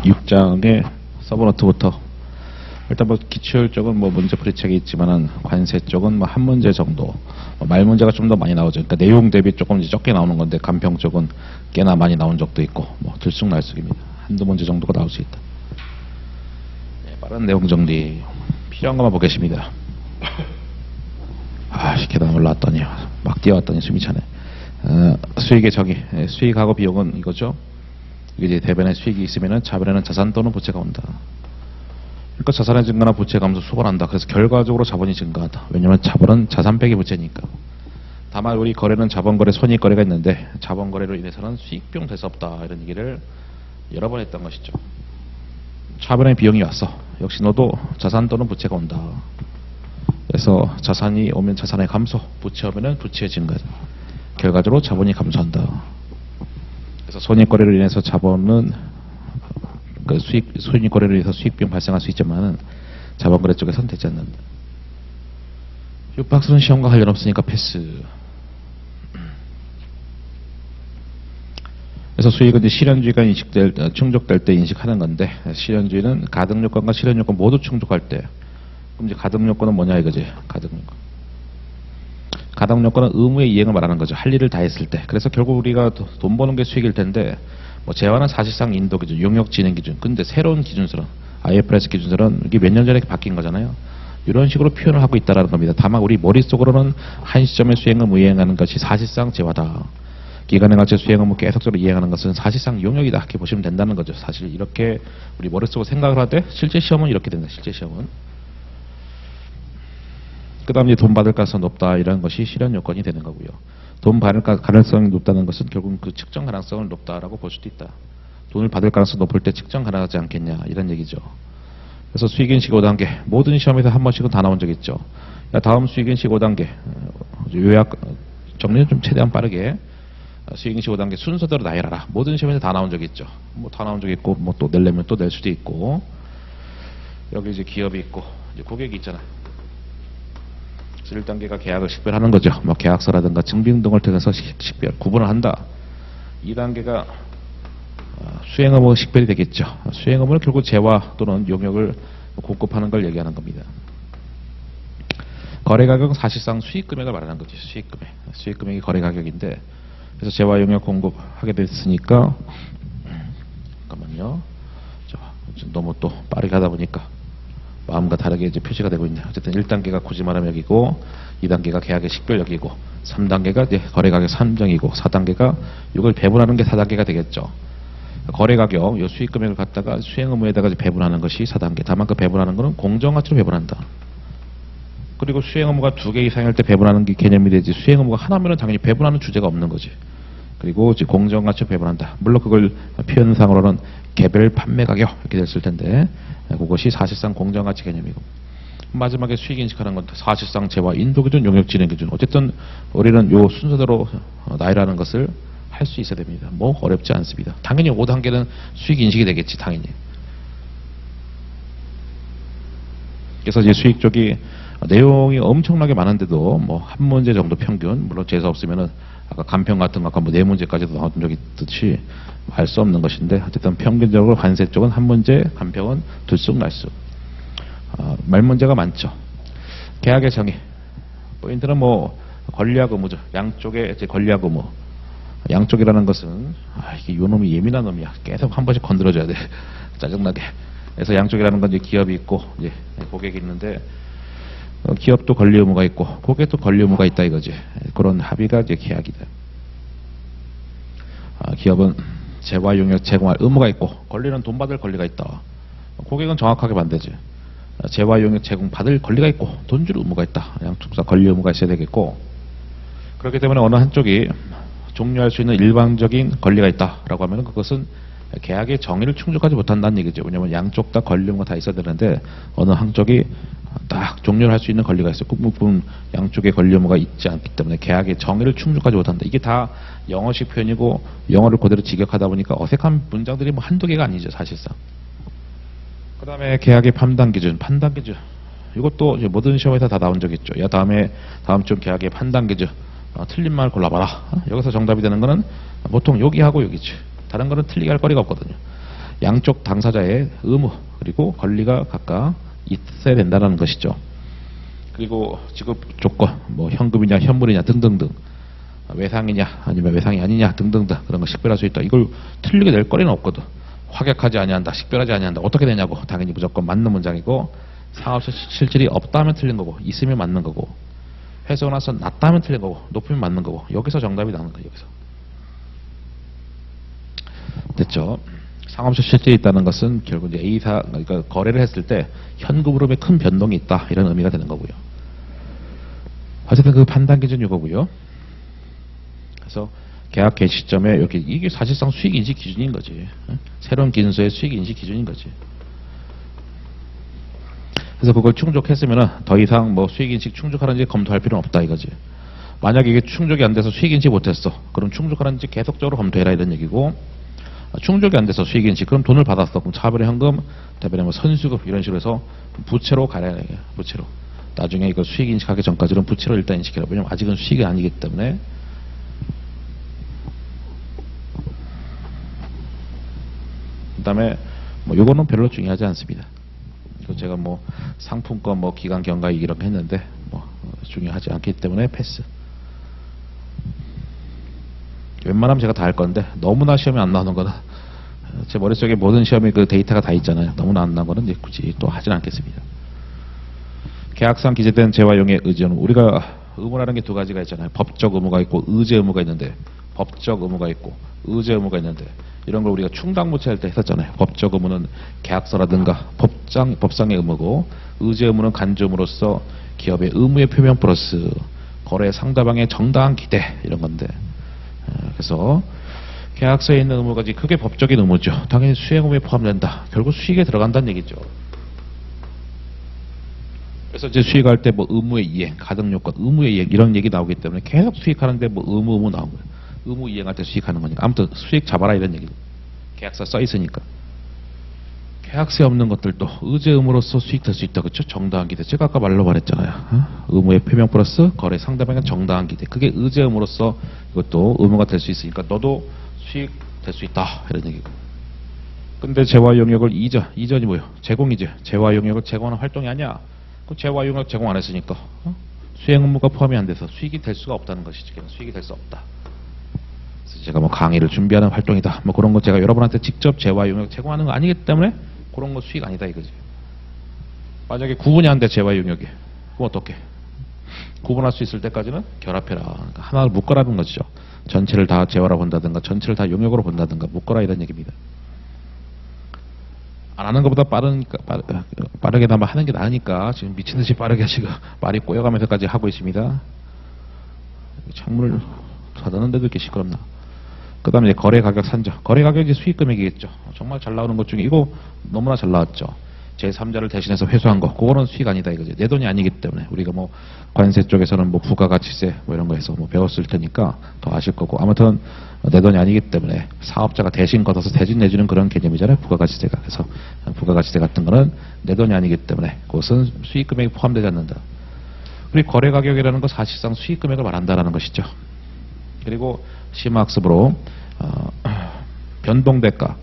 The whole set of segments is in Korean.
6장의 서브노트부터 일단 뭐 기출 쪽은 뭐 문제 풀이책이 있지만은 관세 쪽은 뭐 한 문제 정도, 말 문제가 좀 더 많이 나오죠. 그러니까 내용 대비 조금 이제 적게 나오는 건데 간평 쪽은 꽤나 많이 나온 적도 있고 뭐 들쑥날쑥입니다. 한두 문제 정도가 나올 수 있다. 네, 빠른 내용 정리 필요한 것만 보겠습니다. 계단 올라왔더니 막 뛰어왔더니 숨이 차네. 수익의 정의, 수익하고 비용은 이거죠. 이제 대변에 수익이 있으면은 자변에는 자산 또는 부채가 온다. 그러니까 자산의 증가나 부채 감소 수반한다. 그래서 결과적으로 자본이 증가하다. 왜냐하면 자본은 자산 빼기 부채니까. 다만 우리 거래는 자본거래, 손익거래가 있는데 자본거래로 인해서는 수익 비용 될 수 없다. 이런 얘기를 여러 번 했던 것이죠. 차변에 비용이 왔어. 역시 너도 자산 또는 부채가 온다. 그래서 자산이 오면 자산의 감소, 부채 오면은 부채의 증가. 결과적으로 자본이 감소한다. 그래서 손익거래로 인해서 자본은 그 손익거래로 인해서 수익비용 발생할 수 있지만은 자본거래 쪽에서는 되지 않는다. 이 박스는 시험과 관련 없으니까 패스. 그래서 수익은 이제 실현주의가 충족될 때 인식하는 건데, 실현주의는 가등요건과 실현요건 모두 충족할 때. 그럼 이제 가등요건은 뭐냐 이거지. 가등요건. 가등요건은 의무의 이행을 말하는 거죠. 할 일을 다 했을 때. 그래서 결국 우리가 돈 버는 게 수익일 텐데, 뭐 재화는 사실상 인도 기준, 용역 진행 기준. 근데 새로운 기준서는 IFRS 기준서는 이게 몇 년 전에 바뀐 거잖아요. 이런 식으로 표현을 하고 있다라는 겁니다. 다만 우리 머릿속으로는 한 시점에 수행 의무 이행하는 것이 사실상 재화다. 기간에 걸쳐 수행 의무 계속적으로 이행하는 것은 사실상 용역이다. 이렇게 보시면 된다는 거죠. 사실 이렇게 우리 머릿속으로 생각을 하되 실제 시험은 이렇게 된다. 실제 시험은. 그 다음에 돈 받을 가능성이 높다. 이런 것이 실현 요건이 되는 거고요. 돈 받을 가능성이 높다는 것은 결국은 그 측정 가능성을 높다라고 볼 수도 있다. 돈을 받을 가능성이 높을 때 측정 가능하지 않겠냐. 이런 얘기죠. 그래서 수익인식 5단계. 모든 시험에서 한 번씩은 다 나온 적 있죠. 다음 수익인식 5단계. 요약, 정리는 좀 최대한 빠르게. 수익인식 5단계 순서대로 나열하라. 모든 시험에서 다 나온 적 있죠. 뭐 다 나온 적 있고, 뭐 또 내려면 또 낼 수도 있고. 여기 이제 기업이 있고, 이제 고객이 있잖아. 1단계가 계약을 식별하는 거죠. 뭐 계약서라든가 증빙 등을 통해서 식별, 구분을 한다. 2단계가 수행 의무 식별이 되겠죠. 수행 의무는 결국 재화 또는 용역을 공급하는 걸 얘기하는 겁니다. 거래 가격은 사실상 수익 금액을 말하는 거죠. 수익 금액. 수익 금액이 거래 가격인데, 그래서 재화 용역 공급하게 됐으니까, 잠깐만요. 너무 또 빠르게 하다 보니까 마음과 다르게 이제 표시가 되고 있네요. 어쨌든 1단계가 고지마감역이고, 2단계가 계약의 식별역이고, 3단계가 이제 거래 가격 산정이고, 4단계가 이걸 배분하는 게 4단계가 되겠죠. 거래 가격, 이 수익 금액을 갖다가 수행 의무에다가 배분하는 것이 4단계. 다만 그 배분하는 것은 공정가치로 배분한다. 그리고 수행 의무가 2개 이상일 때 배분하는 게 개념이 되지, 수행 의무가 하나면은 당연히 배분하는 주제가 없는 거지. 그리고 이제 공정가치로 배분한다. 물론 그걸 표현상으로는 개별 판매 가격 이렇게 됐을 텐데, 그것이 사실상 공정가치 개념이고, 마지막에 수익 인식하는 건 사실상 재화, 인도 기준, 용역 진행 기준. 어쨌든 우리는 요 순서대로 나열하는 것을 할 수 있어야 됩니다. 뭐 어렵지 않습니다. 당연히 5단계는 수익 인식이 되겠지, 당연히. 그래서 이제 수익 쪽이 내용이 엄청나게 많은데도 뭐 한 문제 정도 평균, 물론 재수 없으면은 아까 간평 같은 거 아까 뭐 4문제까지도 나온 적이 있듯이 알 수 없는 것인데, 어쨌든 평균적으로 관세 쪽은 한 문제, 간평은 들쑥날쑥. 말 문제가 많죠. 계약의 정의. 포인트는 뭐 권리학 의무죠. 양쪽의 이제 권리학 의무. 양쪽이라는 것은 이게 요 놈이 예민한 놈이야. 계속 한 번씩 건드려줘야 돼. 짜증나게. 그래서 양쪽이라는 건 이제 기업이 있고 이제 고객이 있는데, 기업도 권리 의무가 있고 고객도 권리 의무가 있다 이거지. 그런 합의가 이제 계약이다. 기업은 재화 용역 제공할 의무가 있고, 권리는 돈 받을 권리가 있다. 고객은 정확하게 반대지. 재화 용역 제공 받을 권리가 있고 돈 줄 의무가 있다. 양쪽 다 권리 의무가 있어야 되겠고, 그렇기 때문에 어느 한쪽이 종료할 수 있는 일방적인 권리가 있다라고 하면 그것은 계약의 정의를 충족하지 못한다는 얘기죠. 왜냐하면 양쪽 다 권리 의무가 다 있어야 되는데 어느 한쪽이 딱 종료를 할 수 있는 권리가 있어요. 부분 양쪽의 권리 의무가 있지 않기 때문에 계약의 정의를 충족하지 못한다. 이게 다 영어식 표현이고 영어를 그대로 직역하다 보니까 어색한 문장들이 뭐 한두 개가 아니죠, 사실상. 그 다음에 계약의 판단 기준, 판단 기준. 이것도 이제 모든 시험에서 다 나온 적 있죠. 다음 주 계약의 판단 기준. 틀린 말 골라봐라. 여기서 정답이 되는 거는 보통 여기하고 여기지. 다른 거는 틀리게 할 거리가 없거든요. 양쪽 당사자의 의무 그리고 권리가 각각 있어야 된다는 것이죠. 그리고 지급 조건, 뭐 현금이냐 현물이냐 등등등, 외상이냐 아니면 외상이 아니냐 등등등 그런 거 식별할 수 있다. 이걸 틀리게 낼 거리는 없거든. 확약하지 아니한다, 식별하지 아니한다. 어떻게 되냐고. 당연히 무조건 맞는 문장이고, 상업적 실질이 없다 하면 틀린 거고, 있으면 맞는 거고, 해석을 나서 낮다 하면 틀린 거고, 높으면 맞는 거고. 여기서 정답이 나오는 거예요. 여기서. 됐죠? 상업적 실질이 있다는 것은 결국 이제 A사, 그러니까 거래를 했을 때 현금 흐름에 큰 변동이 있다, 이런 의미가 되는 거고요. 어쨌든 그 판단 기준이 이거고요. 그래서 계약 개시 시점에 이렇게 이게 사실상 수익 인식 기준인 거지. 새로운 기준서의 수익 인식 기준인 거지. 그래서 그걸 충족했으면은 더 이상 뭐 수익 인식 충족하는지 검토할 필요는 없다 이거지. 만약에 이게 충족이 안 돼서 수익 인식 못했어. 그럼 충족하는지 계속적으로 검토해라 이런 얘기고, 충족이 안 돼서 수익 인식, 그럼 돈을 받았어. 그럼 차별의 현금, 대변에 뭐 선수급 이런 식으로 해서 부채로 가야 돼. 부채로. 나중에 이거 수익 인식하기 전까지는 부채로 일단 인식해라. 왜냐면 아직은 수익이 아니기 때문에. 그 다음에 뭐 요거는 별로 중요하지 않습니다. 제가 뭐 상품권 뭐 기간 경과이익 이런 거 했는데 뭐 중요하지 않기 때문에 패스. 웬만하면 제가 다 할 건데 너무나 시험이 안 나오는 거는 제 머릿속에 모든 시험의 그 데이터가 다 있잖아요. 너무나 안 나온 거는 이제 굳이 또 하진 않겠습니다. 계약상 기재된 재화용의 의무는 우리가 의무라는 게 두 가지가 있잖아요. 법적 의무가 있고 의제 의무가 있는데, 법적 의무가 있고 의제 의무가 있는데, 이런 걸 우리가 충당무채할 때 했었잖아요. 법적 의무는 계약서라든가 법상의 의무고, 의제 의무는 간주음으로써 기업의 의무의 표명 플러스 거래 상대방의 정당한 기대 이런 건데, 그래서 계약서에 있는 의무까지 그게 법적인 의무죠. 당연히 수행 의무에 포함된다. 결국 수익에 들어간다는 얘기죠. 그래서 이제 수익할 때 뭐 의무의 이행, 가등요건, 의무의 이행 이런 얘기 나오기 때문에 계속 수익하는데 뭐 의무 나온 거예요. 의무 이행할 때 수익하는 거니까. 아무튼 수익 잡아라 이런 얘기죠. 계약서 써 있으니까. 계약서에 없는 것들도 의제 의무로서 수익될 수 있다. 그렇죠? 정당한 기대. 제가 아까 말로 말했잖아요. 의무의 표명 플러스 거래 상대방의 정당한 기대. 그게 의제 의무로서 이것도 의무가 될 수 있으니까 너도 수익 될 수 있다. 이런 얘기고. 근데 재화 용역을 이전이 뭐예요? 제공이지. 재화 용역을 제공하는 활동이 아니야. 그 재화 용역 제공 안 했으니까 수행 의무가 포함이 안 돼서 수익이 될 수가 없다는 것이지. 수익이 될 수 없다. 그래서 제가 뭐 강의를 준비하는 활동이다. 뭐 그런 거 제가 여러분한테 직접 재화 용역 제공하는 거 아니기 때문에 그런 거 수익 아니다 이거지. 만약에 구분이 안 돼 재화 용역이. 그럼 어떡해? 구분할 수 있을 때까지는 결합해라. 그러니까 하나를 묶어라는 거죠. 전체를 다 재화로 본다든가 전체를 다 용역으로 본다든가 묶어라 이런 얘기입니다. 안 하는 것보다 빠르게나마 하는 게 나으니까 지금 미친듯이 빠르게 지금 말이 꼬여가면서까지 하고 있습니다. 창문을 닫았는데도 이렇게 시끄럽나. 그 다음에 이제 거래 가격 산정. 거래 가격이 수익 금액이겠죠. 정말 잘 나오는 것 중에 이거 너무나 잘 나왔죠. 제3자를 대신해서 회수한 거. 그거는 수익 아니다 이거죠. 내 돈이 아니기 때문에. 우리가 뭐 관세 쪽에서는 뭐 부가가치세 뭐 이런 거 해서 뭐 배웠을 테니까 더 아실 거고. 아무튼 내 돈이 아니기 때문에 사업자가 대신 걷어서 대신 내주는 그런 개념이잖아요. 부가가치세가. 그래서 부가가치세 같은 거는 내 돈이 아니기 때문에 그것은 수익 금액이 포함되지 않는다. 그리고 거래 가격이라는 건 사실상 수익 금액을 말한다라는 것이죠. 그리고 심화학습으로 변동대가.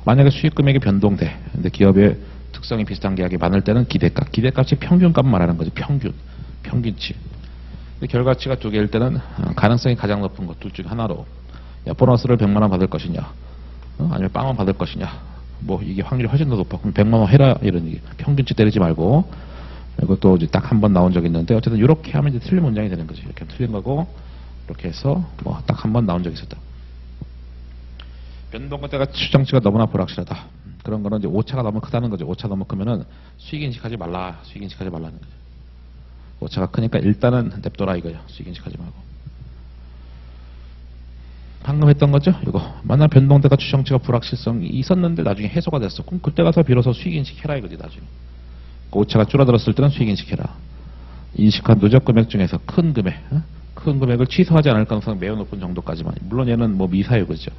만약에 수익 금액이 변동돼. 근데 기업의 특성이 비슷한 계약이 많을 때는 기대값. 기대값이 평균값 말하는 거죠. 평균치. 근데 결과치가 두 개일 때는 가능성이 가장 높은 것 둘 중에 하나로, 야, 보너스를 100만 원 받을 것이냐, 아니면 빵원 받을 것이냐. 뭐 이게 확률이 훨씬 더 높아. 그럼 100만 원 해라 이런 얘기. 평균치 때리지 말고. 이것도 이제 딱 한 번 나온 적이 있는데 어쨌든 이렇게 하면 이제 틀린 문장이 되는 거죠. 이렇게 틀린 거고 이렇게 해서 뭐 딱 한 번 나온 적이 있었다. 변동가대가 추정치가 너무나 불확실하다. 그런 거는 이제 오차가 너무 크다는 거죠. 오차 너무 크면은 수익 인식하지 말라는 거죠. 오차가 크니까 일단은 냅둬라 이거죠. 수익 인식하지 말고. 방금 했던 거죠. 이거 만약 변동대가 추정치가 불확실성이 있었는데 나중에 해소가 됐어. 그럼 그때 가서 비로소 수익 인식해라 이거지. 나중에 오차가 줄어들었을 때는 수익 인식해라. 인식한 누적 금액 중에서 큰 금액을 취소하지 않을 가능성이 매우 높은 정도까지만. 물론 얘는 뭐 미사유 그죠.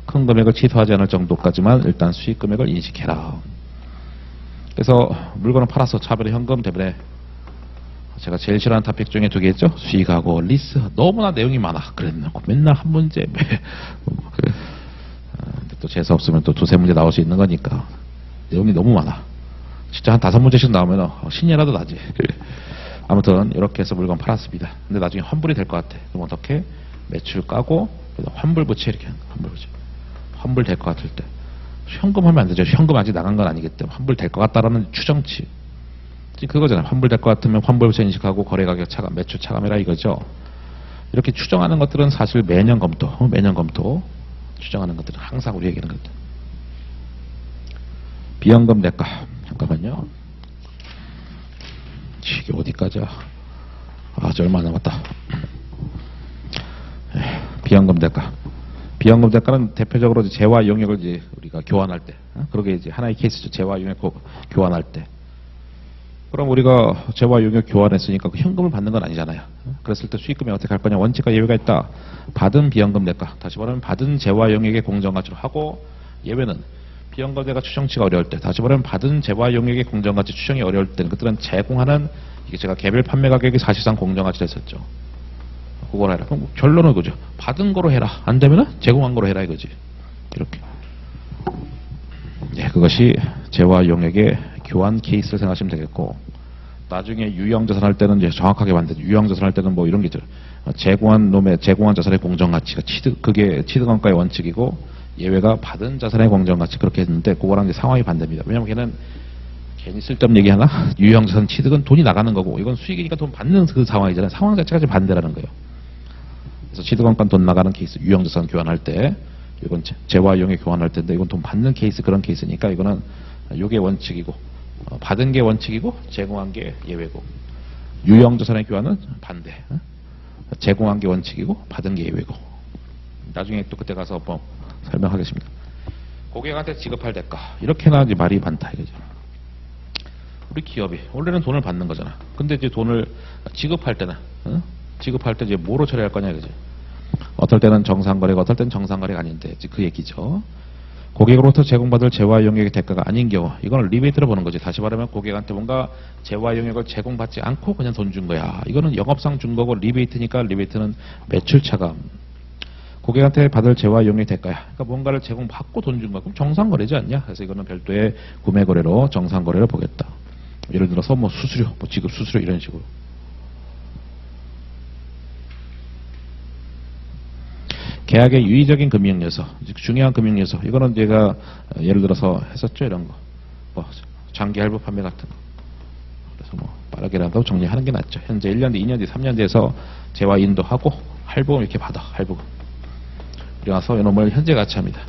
큰 금액을 취소하지 않을 정도까지만 일단 수익 금액을 인식해라. 그래서 물건을 팔아서 차별의 현금 대변에 제가 제일 싫어하는 토픽 중에 두 개 있죠. 수익하고 리스. 너무나 내용이 많아. 그랬는데 맨날 한 문제. 또 재수 없으면 또 두세 문제 나올 수 있는 거니까. 내용이 너무 많아. 진짜 한 5문제씩 나오면 신이라도 나지. 아무튼 이렇게 해서 물건 팔았습니다. 근데 나중에 환불이 될 것 같아. 그럼 어떻게? 매출 까고 환불부채 이렇게 하는 거야. 환불부채. 환불 될 것 같을 때. 현금하면 안 되죠. 현금 아직 나간 건 아니기 때문에 환불 될 것 같다라는 추정치. 지금 그거잖아요. 환불 될 것 같으면 환불부채 인식하고 거래가격 차감, 매출 차감해라 이거죠. 이렇게 추정하는 것들은 사실 매년 검토 추정하는 것들은 항상 우리 얘기하는 것들. 비연금 대가. 잠깐만요. 이게 어디까지야? 저 얼마 남았다. 비연금 대가. 비연금 대가는 대표적으로 재화 용역을 이제 우리가 교환할 때, 그러게 이제 하나의 케이스죠. 재화 용역 교환할 때. 그럼 우리가 재화 용역 교환했으니까 그 현금을 받는 건 아니잖아요. 그랬을 때 수익금이 어떻게 할 거냐? 원칙과 예외가 있다. 받은 비연금 대가. 다시 말하면 받은 재화 용역의 공정가치로 하고, 예외는 비연금 대가 추정치가 어려울 때, 다시 말하면 받은 재화 용역의 공정가치 추정이 어려울 때는 그들은 제공하는, 이게 제가 개별 판매 가격이 사실상 공정가치를 했었죠. 그걸 해라. 그럼 결론은 그죠. 받은 거로 해라. 안 되면은 제공한 거로 해라 이거지. 이렇게. 네, 그것이 재화 용역의 교환 케이스를 생각하시면 되겠고, 나중에 유형자산 할 때는 이제 정확하게 반대죠. 유형자산 할 때는 뭐 이런 게 있죠. 제공한 자산의 공정가치가 그게 취득원가의 원칙이고, 예외가 받은 자산의 공정가치 그렇게 했는데, 그거랑 이제 상황이 반대입니다. 왜냐면 걔는 괜히 쓸데없는 얘기 하나? 유형자산 취득은 돈이 나가는 거고, 이건 수익이니까 돈 받는 그 상황이잖아요. 상황 자체가 지금 반대라는 거예요. 그래서 취득원가 돈 나가는 케이스, 유형자산 교환할 때, 이건 재화용에 교환할 때인데, 이건 돈 받는 케이스, 그런 케이스니까 이거는 요게 원칙이고, 받은 게 원칙이고, 제공한 게 예외고, 유형자산의 교환은 반대. 제공한 게 원칙이고, 받은 게 예외고. 나중에 또 그때 가서 뭐 설명하겠습니다. 고객한테 지급할 대가. 이렇게나 이제 말이 많다 이거죠. 우리 기업이 원래는 돈을 받는 거잖아. 근데 이제 돈을 지급할 때는, 지급할 때 이제 뭐로 처리할 거냐 이거지. 어떨 때는 정상거래가, 어떨 때는 정상거래가 아닌데, 이제 그 얘기죠. 고객으로부터 제공받을 재화 용역의 대가가 아닌 경우, 이거는 리베이트로 보는 거지. 다시 말하면 고객한테 뭔가 재화 용역을 제공받지 않고 그냥 돈 준 거야. 이거는 영업상 준 거고, 리베이트니까 리베이트는 매출 차감. 고객한테 받을 재화 용역 대가야. 그러니까 뭔가를 제공받고 돈 준 거야. 그럼 정상거래지 않냐? 그래서 이거는 별도의 구매거래로 정상거래를 보겠다. 예를 들어서 뭐 수수료, 뭐 지급 수수료 이런 식으로. 계약의 유의적인 금융 요소, 중요한 금융 요소. 이거는 제가 예를 들어서 했었죠. 이런 거. 뭐 장기 할부 판매 같은 거. 그래서 뭐 빠르게라도 정리하는 게 낫죠. 현재 1년 뒤, 2년 뒤, 3년 뒤에서 재화 인도하고 할부금 이렇게 받아. 할부금. 그리고 나서 이놈을 현재 가치합니다.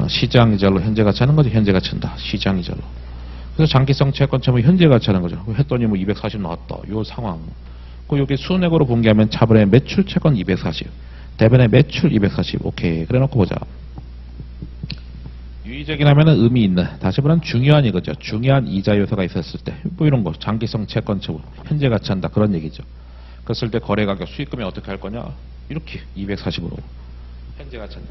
시장 이자로 현재 가치하는 거죠. 현재 가치한다. 시장 이자로. 그래서 장기성 채권처럼 현재 가치하는 거죠. 했더니 뭐 240 나왔다. 요 상황. 그 여기 순액으로 공개하면 차분의 매출 채권 240. 대변의 매출 240. 오케이. 그래 놓고 보자. 유의적인 하면은 의미 있는. 다시 말하면 중요한 이거죠. 중요한 이자 요소가 있었을 때. 뭐 이런 거. 장기성 채권 처분. 현재 가치한다. 그런 얘기죠. 그랬을 때 거래 가격 수익금이 어떻게 할 거냐. 이렇게 240으로. 현재 가치한다.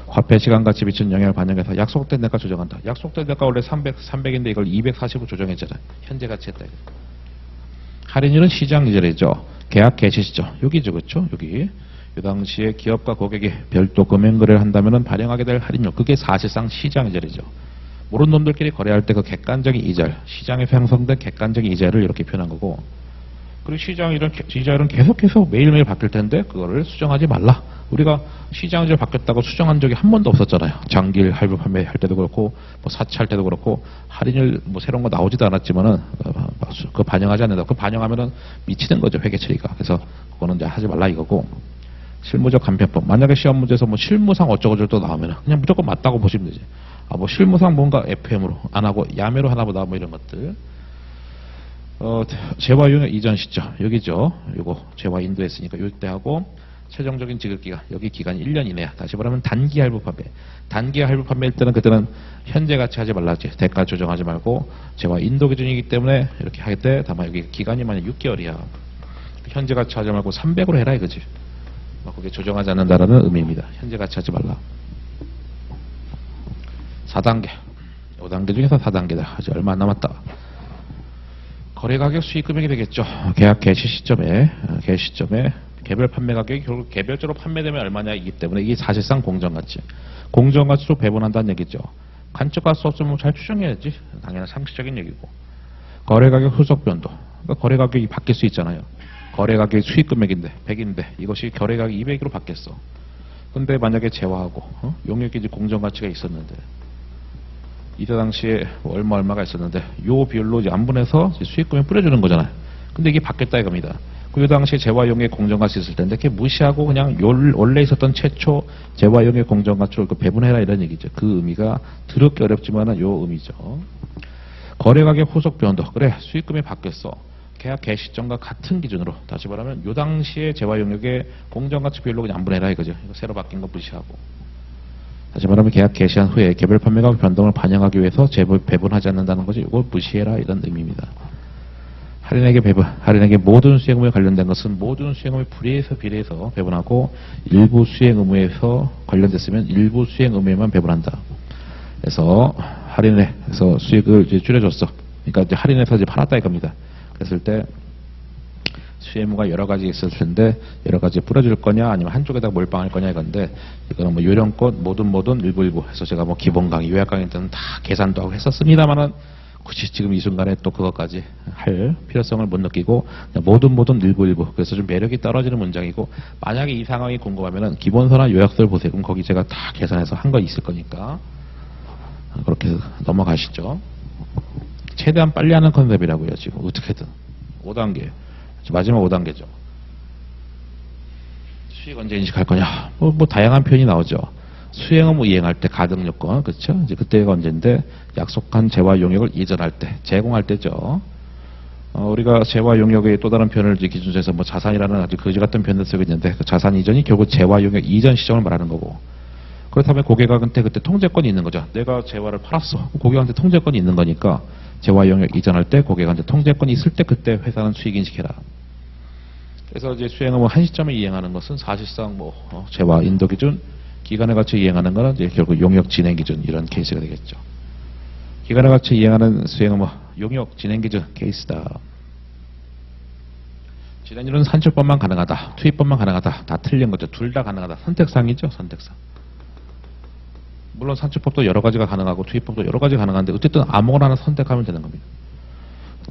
화폐 시간 가치 미치는 영향을 반영해서 약속된 대가 조정한다. 약속된 대가 원래 300인데 이걸 240으로 조정했잖아요. 현재 가치 했다. 할인율은 시장 이자래죠. 계약 개시 시점. 여기죠. 그렇죠? 여기. 이 당시에 기업과 고객이 별도 금융 거래를 한다면 발행하게 될 할인율. 그게 사실상 시장 이자리죠. 모르는 놈들끼리 거래할 때 그 객관적인 이자, 시장에서 형성된 객관적인 이자를 이렇게 표현한 거고, 그리고 시장 이자율은 계속해서 매일매일 바뀔 텐데 그거를 수정하지 말라. 우리가 시장 이자를 바뀌었다고 수정한 적이 한 번도 없었잖아요. 장기일 할부 판매할 때도 그렇고, 뭐 사치할 때도 그렇고, 할인율 뭐 새로운 거 나오지도 않았지만은 그거 반영하지 않는다. 그거 반영하면은 미치는 거죠, 회계 처리가. 그래서 그거는 이제 하지 말라 이거고. 실무적 간편법. 만약에 시험 문제에서 뭐 실무상 어쩌고저쩌고 나오면 그냥 무조건 맞다고 보시면 되지. 뭐 실무상 뭔가 FM으로 안 하고 야매로 하나 보다 뭐 이런 것들. 재화 용역 이전 시점. 여기죠. 요거 재화 인도했으니까 요때 하고 최종적인 지급 기간. 여기 기간이 1년 이내야. 다시 말하면 단기 할부 판매. 단기 할부 판매일 때는 그때는 현재 가치 하지 말라지. 대가 조정하지 말고 재화 인도 기준이기 때문에 이렇게 할 때 다만 여기 기간이 만약 6개월이야. 현재 가치 하지 말고 300으로 해라 이거지. 그게 조정하지 않는다라는 의미입니다. 현재 가치 하지 말라. 4단계. 5단계 중에서 4단계다. 아직 얼마 안 남았다. 거래가격 수익금액이 되겠죠. 계약 개시 시점에 개별 판매 가격이 결국 개별적으로 판매되면 얼마냐이기 때문에 이게 사실상 공정가치. 공정가치로 배분한다는 얘기죠. 간접할 수 없으면 잘 추정해야지. 당연한 상식적인 얘기고. 거래가격 후속 변동. 그러니까 거래가격이 바뀔 수 있잖아요. 거래가격이 수익금액인데 100인데 이것이 거래가격이 200으로 바뀌었어. 근데 만약에 재화하고 용역이 이제 공정가치가 있었는데 이때 당시에 얼마가 있었는데 요 비율로 이제 안분해서 수익금에 뿌려주는 거잖아요. 근데 이게 바뀌었다 이겁니다. 그 당시에 재화용의 공정가치 있을 텐데 그게 무시하고 그냥 원래 있었던 최초 재화용의 공정가치로 배분해라 이런 얘기죠. 그 의미가 더럽게 어렵지만은 요 의미죠. 거래가격 후속 변동. 그래 수익금이 바뀌었어. 계약 개시점과 같은 기준으로 다시 말하면 요 당시에 재화용역의 공정가치 비율로 그냥 안분해라 이거죠. 이거 새로 바뀐 거 무시하고. 다시 말하면 계약 개시한 후에 개별 판매가격 변동을 반영하기 위해서 배분하지 않는다는 거지. 이걸 무시해라 이런 의미입니다. 할인액의 배분, 할인액의 모든 수행 의무에 관련된 것은 모든 수행 의무에 비례해서 배분하고 일부 수행 의무에서 관련됐으면 일부 수행 의무에만 배분한다. 그래서 할인해서 수익을 이제 줄여줬어. 그러니까 이제 할인해서 이제 팔았다 이겁니다. 그랬을 때 수행 의무가 여러 가지 있을 텐데 여러 가지 뿌려줄 거냐 아니면 한쪽에다 몰빵할 거냐 이건데 이거는 뭐 요령껏 뭐든 일부 해서 제가 뭐 기본 강의, 요약 강의 때는 다 계산도 하고 했었습니다만은 굳이 지금 이 순간에 또 그것까지 할 필요성을 못 느끼고 뭐든 일부 그래서 좀 매력이 떨어지는 문장이고 만약에 이 상황이 궁금하면은 기본서나 요약서를 보세요. 그럼 거기 제가 다 계산해서 한 거 있을 거니까 그렇게 넘어가시죠. 최대한 빨리 하는 컨셉이라고요. 지금 어떻게든 5단계 마지막 5단계죠. 수익 언제 인식할 거냐? 뭐 다양한 표현이 나오죠. 수행 의무 이행할 때 가등 요건, 그렇죠? 이제 그때가 언제인데 약속한 재화 용역을 이전할 때, 제공할 때죠. 우리가 재화 용역의 또 다른 표현을 이제 기준에서 뭐 자산이라는 아주 거지 같은 표현을 쓰고 있는데 그 자산 이전이 결국 재화 용역 이전 시점을 말하는 거고. 그렇다면 고객한테 그때 통제권이 있는 거죠. 내가 재화를 팔았어. 고객한테 통제권이 있는 거니까 재화 용역 이전할 때 고객한테 통제권이 있을 때 그때 회사는 수익 인식해라. 그래서 이제 수행 의무 한 시점에 이행하는 것은 사실상 뭐 재화 인도 기준 기간에 같이 이행하는 거는 이제 결국 용역 진행 기준 이런 케이스가 되겠죠. 기간에 같이 이행하는 수행 의무 용역 진행 기준 케이스다. 진행률은 산출법만 가능하다. 투입법만 가능하다. 다 틀린 거죠. 둘 다 가능하다. 선택상이죠. 선택상. 물론 산출법도 여러 가지가 가능하고 투입법도 여러 가지가 가능한데 어쨌든 아무거나 하나 선택하면 되는 겁니다.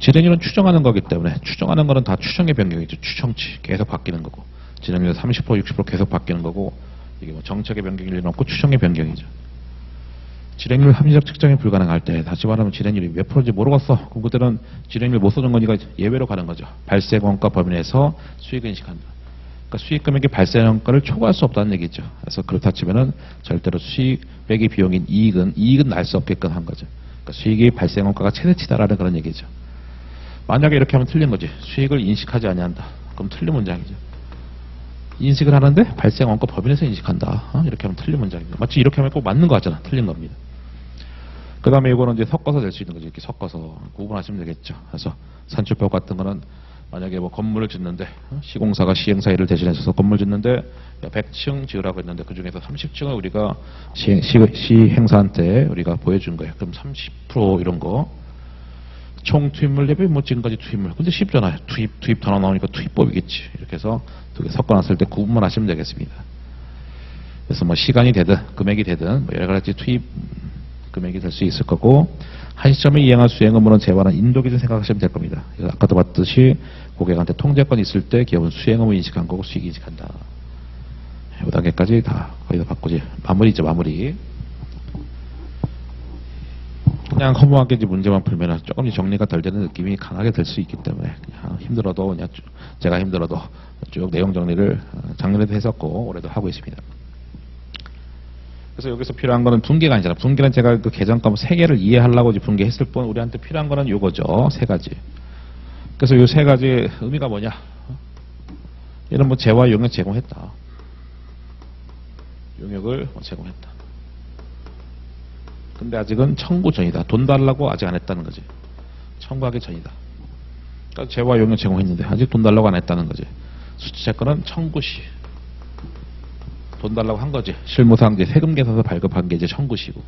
진행률은 추정하는 거기 때문에 추정하는 거는 다 추정의 변경이죠. 추정치 계속 바뀌는 거고 진행률 30% 60% 계속 바뀌는 거고 이게 뭐 정책의 변경일 리는 없고 추정의 변경이죠. 진행률 합리적 측정이 불가능할 때 다시 말하면 진행률이 몇 프로인지 모르겠어. 그럼 그때는 진행률 못 써준 거니까 예외로 가는 거죠. 발생 원가 범위 내에서 수익을 인식한다. 그러니까 수익 금액의 발생 원가를 초과할 수 없다는 얘기죠. 그래서 그렇다 치면은 절대로 수익 빼기 비용인 이익은 날 수 없게끔 한 거죠. 그러니까 수익의 발생 원가가 최대치다라는 그런 얘기죠. 만약에 이렇게 하면 틀린 거지. 수익을 인식하지 아니한다. 그럼 틀린 문장이죠. 인식을 하는데 발생 원가 범위 내에서 인식한다. 이렇게 하면 틀린 문장입니다. 마치 이렇게 하면 꼭 맞는 거 같잖아. 틀린 겁니다. 그 다음에 이거는 이제 섞어서 낼 수 있는 거죠. 이렇게 섞어서 구분하시면 되겠죠. 그래서 산출법 같은 거는 만약에 뭐 건물을 짓는데 시공사가 시행사 일을 대신해서 건물 짓는데 100층 지으라고 했는데 그 중에서 30층을 우리가 시행사한테 우리가 보여준 거예요. 그럼 30% 이런 거 총 투입물 대비 뭐 지금까지 투입물. 근데 쉽잖아요. 투입 단어 나오니까 투입법이겠지. 이렇게 해서 두 개 섞어놨을 때 구분만 하시면 되겠습니다. 그래서 뭐 시간이 되든 금액이 되든 뭐 여러 가지 투입 금액이 될 수 있을 거고 한 시점에 이행할 수행 의무는 재화는 인도 기준 생각하시면 될 겁니다. 아까도 봤듯이 고객한테 통제권이 있을 때 기업은 수행 의무 인식한 거고 수익 인식한다. 5단계까지 다 거의 다 바꾸지. 마무리죠. 마무리. 그냥 허무하게 이제 문제만 풀면 조금 정리가 덜 되는 느낌이 강하게 될 수 있기 때문에 그냥 힘들어도 그냥 제가 힘들어도 쭉 내용 정리를 작년에도 했었고 올해도 하고 있습니다. 그래서 여기서 필요한 거는 분계가 아니잖아. 분계는 제가 그 개정과목 3개를 이해하려고 분계했을 뿐 우리한테 필요한 거는 요거죠. 3가지. 그래서 요 3가지 의미가 뭐냐? 얘는 뭐 재화 용역 제공했다. 용역을 제공했다. 근데 아직은 청구 전이다. 돈 달라고 아직 안 했다는 거지. 청구하기 전이다. 그러니까 재화 용역 제공했는데 아직 돈 달라고 안 했다는 거지. 수취채권은 청구 시 돈 달라고 한 거지. 실무상 이제 세금 계산서 발급한 게 이제 청구시고.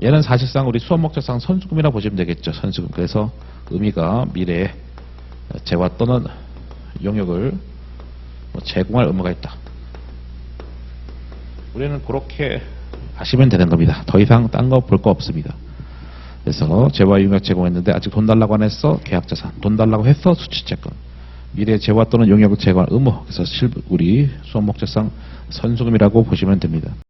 얘는 사실상 우리 수업 목적상 선수금이라 보시면 되겠죠. 선수금. 그래서 의미가 미래에 재화 또는 용역을 뭐 제공할 의무가 있다. 우리는 그렇게 아시면 되는 겁니다. 더 이상 딴 거 볼 거 없습니다. 그래서 재화용역 제공했는데 아직 돈 달라고 안 했어? 계약자산. 돈 달라고 했어? 수취채권. 미래 재화 또는 용역 제공할 의무. 그래서 우리 수업 목적상 선수금이라고 보시면 됩니다.